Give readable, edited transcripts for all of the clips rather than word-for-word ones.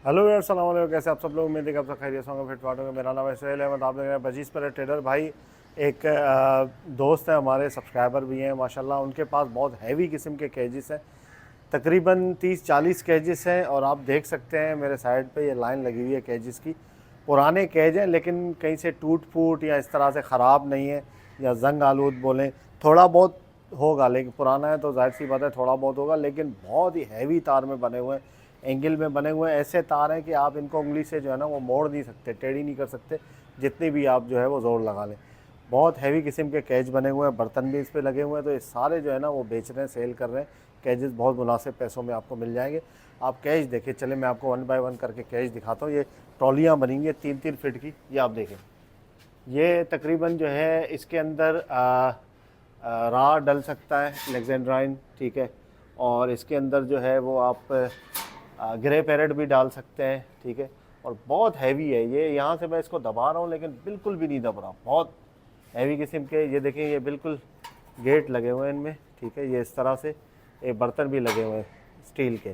Hello यार, सलाम वालेकुम। कैसे आप सब लोग? उम्मीद है कि आप सब खैरियत से होंगे, फिट फाट होंगे। मेरा नाम है सुहेल अहमद, आप देख रहे हैं बजीज पर ट्रेडर। भाई एक दोस्त है हमारे, सब्सक्राइबर भी हैं माशाल्लाह। उनके पास बहुत हैवी किस्म के केजेस हैं, तकरीबन 30-40 केजेस हैं। और आप देख सकते हैं मेरे साइड पे ये लाइन लगी हुई है केजेस की। पुराने केज हैं लेकिन कहीं से टूट फूट या इस तरह से ख़राब नहीं है, या जंग आलूद बोलें, थोड़ा बहुत होगा। लेकिन पुराना है तो जाहिर सी बात है थोड़ा बहुत होगा। लेकिन बहुत ही हैवी तार में बने हुए हैं, एंगल में बने हुए हैं। ऐसे तार हैं कि आप इनको उंगली से जो है ना वो मोड़ नहीं सकते, टेढ़ी नहीं कर सकते, जितनी भी आप जो है वो ज़ोर लगा लें। बहुत हैवी किस्म के कैच बने हुए हैं, बर्तन भी इस पे लगे हुए हैं। तो ये सारे जो है ना वो बेच रहे हैं, सेल कर रहे हैं। कैजेस बहुत मुनासिब पैसों में आपको मिल जाएंगे। आप कैच देखें, चले मैं आपको वन बाय वन करके कैच दिखाता हूँ। ये ट्रॉलियाँ बनेंगी 3-3 फीट की, ये आप देखें। ये तकरीबन जो है इसके अंदर रा डल सकता है, लेग्जेंड्राइन, ठीक है। और इसके अंदर जो है वो आप ग्रे पैरेट भी डाल सकते हैं, ठीक है। और बहुत हैवी है ये, यहाँ से मैं इसको दबा रहा हूँ लेकिन बिल्कुल भी नहीं दब रहा। बहुत हैवी किस्म के, ये देखें, ये बिल्कुल गेट लगे हुए हैं इनमें, ठीक है। ये इस तरह से ये बर्तन भी लगे हुए हैं स्टील के,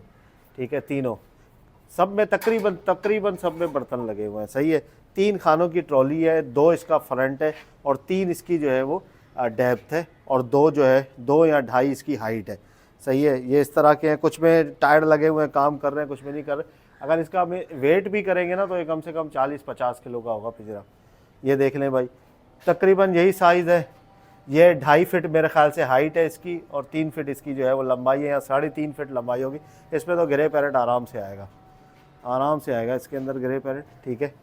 ठीक है। तीनों सब में तकरीबन तकरीबन सब में बर्तन लगे हुए हैं, सही है। 3 खानों की ट्रॉली है, 2 इसका फ्रंट है और 3 इसकी जो है वो डेप्थ है, और 2 जो है 2 या 2.5 इसकी हाइट है, सही है। ये इस तरह के हैं, कुछ में टायर लगे हुए हैं, काम कर रहे हैं, कुछ में नहीं कर रहे। अगर इसका वेट भी करेंगे ना तो ये कम से कम 40-50 किलो का होगा पिंजरा। ये देख लें भाई, तकरीबन यही साइज़ है। ये 2.5 फीट मेरे ख्याल से हाइट है इसकी, और 3 फीट इसकी जो है वो लंबाई है, या 3.5 फीट लंबाई होगी। इसमें तो ग्रे पैरेट आराम से आएगा, आराम से आएगा इसके अंदर ग्रे पैरेट, ठीक है।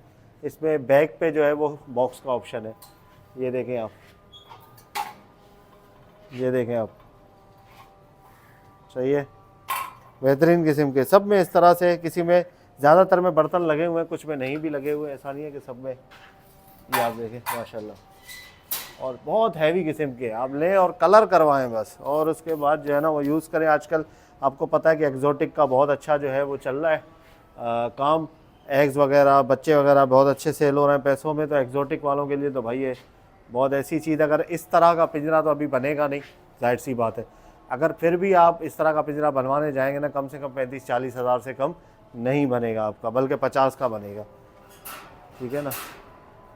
इसमें बैक पे जो है वो बॉक्स का ऑप्शन है, ये देखें आप, ये देखें आप, सही है। बेहतरीन किस्म के सब में इस तरह से, किसी में ज़्यादातर में बर्तन लगे हुए हैं, कुछ में नहीं भी लगे हुए, ऐसा नहीं है कि सब में। ये आप देखें माशाल्लाह, और बहुत हैवी किस्म के आप लें और कलर करवाएं बस, और उसके बाद जो है ना वो यूज़ करें। आजकल आपको पता है कि एक्जोटिक का बहुत अच्छा जो है वो चल रहा है काम। एग्स वगैरह, बच्चे वगैरह बहुत अच्छे सेल हो रहे हैं पैसों में। तो एक्जोटिक वालों के लिए तो भाई ये बहुत ऐसी चीज़, अगर इस तरह का पिंजरा तो अभी बनेगा नहीं, जाहिर सी बात है। अगर फिर भी आप इस तरह का पिंजरा बनवाने जाएंगे ना, कम से कम 35-40 हज़ार से कम नहीं बनेगा आपका, बल्कि 50 का बनेगा, ठीक है ना।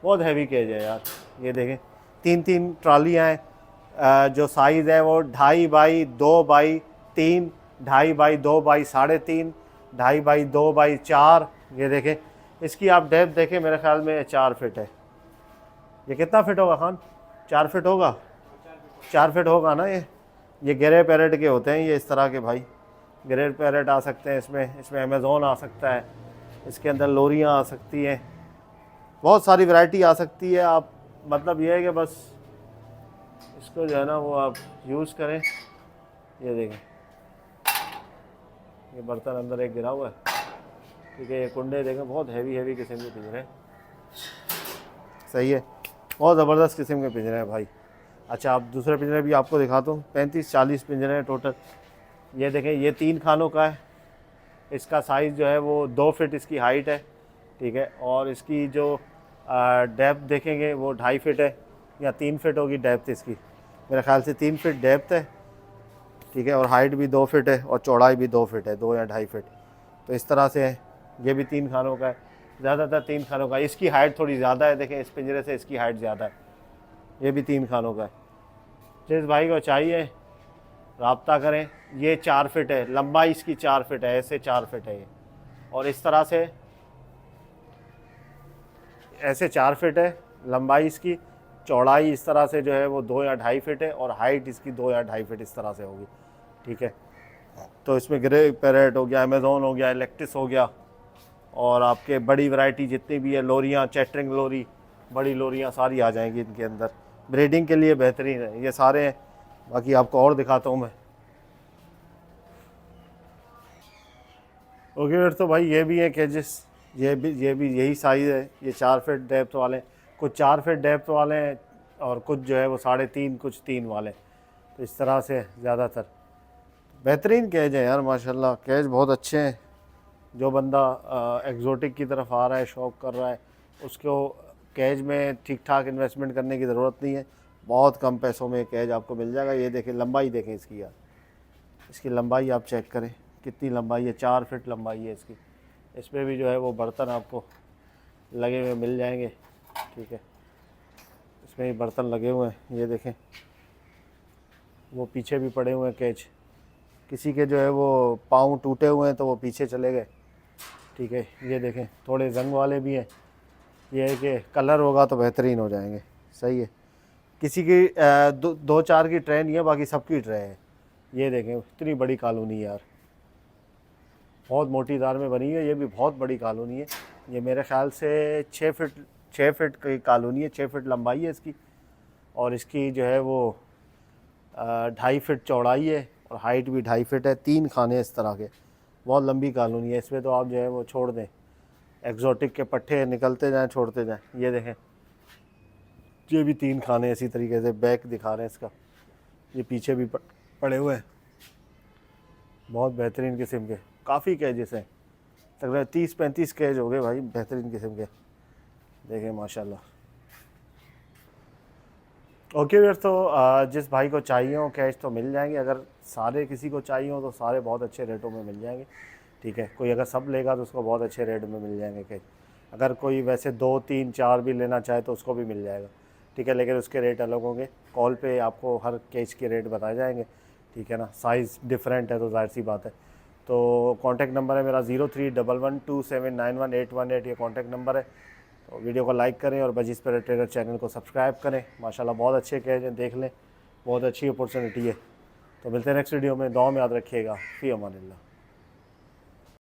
बहुत हैवी केज है यार, ये देखें। 3-3 ट्रालियाँ हैं, जो साइज़ है वो 2.5 by 2 by 3, 2.5 by 2 by 3.5, 2.5 by 2 by 4। ये देखें, इसकी आप डेप्थ देखें, मेरे ख्याल में 4 फिट है। ये कितना फिट होगा खान? 4 फिट होगा, 4 फिट होगा ना ये ग्रे पैरेट के होते हैं ये इस तरह के भाई। ग्रे पैरेट आ सकते हैं इसमें, इसमें अमेज़ोन आ सकता है, इसके अंदर लोरियाँ आ सकती हैं, बहुत सारी वैरायटी आ सकती है। आप मतलब ये है कि बस इसको जो है ना वो आप यूज़ करें। ये देखें, ये बर्तन अंदर एक गिरा हुआ है, ठीक है। ये कुंडे देखें, बहुत हैवी हैवी किस्म के पिंजरे, सही है। बहुत ज़बरदस्त किस्म के पिंजरे हैं भाई। अच्छा, आप दूसरे पिंजरे भी आपको दिखाता हूँ। 35-40 पिंजरे हैं टोटल। ये देखें, ये 3 खानों का है। इसका साइज़ जो है वो 2 फिट इसकी हाइट है, ठीक है। और इसकी जो डेप्थ देखेंगे वो 2.5 फिट है, या 3 फिट होगी डेप्थ इसकी, मेरे ख्याल से 3 फिट डेप्थ है, ठीक है। और हाइट भी 2 फिट है, और चौड़ाई भी 2 फिट है, 2 या 2.5 फिट। तो इस तरह से है। ये भी 3 खानों का है, ज़्यादातर 3 खानों का। इसकी हाइट थोड़ी ज़्यादा है, देखें इस पिंजरे से इसकी हाइट ज़्यादा है। ये भी 3 खानों का है। जिस भाई को चाहिए राब्ता करें। ये 4 फिट है, लंबाई इसकी 4 फिट है, ऐसे 4 फिट है ये। और इस तरह से ऐसे 4 फिट है लंबाई इसकी, चौड़ाई इस तरह से जो है वो 2 या 2.5 फिट है, और हाइट इसकी 2 या 2.5 फिट इस तरह से होगी, ठीक है। तो इसमें ग्रे पैरेट हो गया, अमेज़ोन हो गया, इलेक्ट्रिस हो गया, और आपके बड़ी वैरायटी जितनी भी है, लोरियाँ, चैटरिंग लोरी, बड़ी लोरियाँ सारी आ जाएंगी इनके अंदर। ब्रीडिंग के लिए बेहतरीन है ये सारे हैं। बाकी आपको और दिखाता हूँ मैं। ओके फिर तो भाई ये भी है केजेस, ये भी यही साइज़ है। ये 4 फिट डेप्थ वाले, कुछ 4 फिट डेप्थ वाले हैं, और कुछ जो है वो 3.5, कुछ 3 वाले। तो इस तरह से ज़्यादातर बेहतरीन कैज है यार माशाल्लाह। कैज बहुत अच्छे हैं। जो बंदा एग्जोटिक की तरफ आ रहा है, शौक़ कर रहा है, उसको कैज में ठीक ठाक इन्वेस्टमेंट करने की ज़रूरत नहीं है। बहुत कम पैसों में कैज आपको मिल जाएगा। ये देखें, लंबाई देखें इसकी यार, इसकी लंबाई आप चेक करें, कितनी लंबाई है, 4 फिट लंबाई है इसकी। इसमें भी जो है वो बर्तन आपको लगे हुए मिल जाएंगे, ठीक है। इसमें भी बर्तन लगे हुए हैं, ये देखें। वो पीछे भी पड़े हुए हैं केज, किसी के जो है वो पाँव टूटे हुए हैं तो वो पीछे चले गए, ठीक है। ये देखें थोड़े जंग वाले भी हैं, ये है कि कलर होगा तो बेहतरीन हो जाएंगे, सही है। किसी की दो चार की ट्रे नहीं है, बाकी सबकी ट्रे है। ये देखें इतनी बड़ी कॉलोनी यार, बहुत मोटी दार में बनी है, ये भी बहुत बड़ी कॉलोनी है। ये मेरे ख्याल से 6 फीट की कॉलोनी है, 6 फीट लंबाई है इसकी, और इसकी जो है वो 2.5 फीट चौड़ाई है और हाइट भी 2.5 फीट है। 3 खाने इस तरह के, बहुत लंबी कॉलोनी है। इसमें तो आप जो है वो छोड़ दें, एक्जोटिक के पट्टे निकलते जाएं छोड़ते जाएं। ये देखें, ये भी 3 खाने इसी तरीके से, बैक दिखा रहे हैं इसका, ये पीछे भी पड़े हुए हैं, बहुत बेहतरीन किस्म के। काफ़ी केजेस हैं, तकरीबन 30-35 केज हो गए भाई, बेहतरीन किस्म के, देखें माशाल्लाह। ओके व्यूअर्स, तो जिस भाई को चाहिए हो कैश तो मिल जाएंगे, अगर सारे किसी को चाहिए हो तो सारे बहुत अच्छे रेटों में मिल जाएंगे, ठीक है। कोई अगर सब लेगा तो उसको बहुत अच्छे रेट में मिल जाएंगे कैश। अगर कोई वैसे 2, 3, 4 भी लेना चाहे तो उसको भी मिल जाएगा, ठीक है, लेकिन उसके रेट अलग होंगे। कॉल पे आपको हर कैश के रेट बताए जाएंगे, ठीक है ना। साइज़ डिफरेंट है तो जाहिर सी बात है। तो कॉन्टैक्ट नंबर है मेरा 0311279118, ये कॉन्टैक्ट नंबर है। तो वीडियो को लाइक करें और बजीज़ पर ट्रेडर चैनल को सब्सक्राइब करें। माशाल्लाह बहुत अच्छे कैश हैं, देख लें, बहुत अच्छी अपॉर्चुनिटी है। तो मिलते हैं नेक्स्ट वीडियो में, दुआ में याद रखिएगा। फ़ी अमानिल्लाह।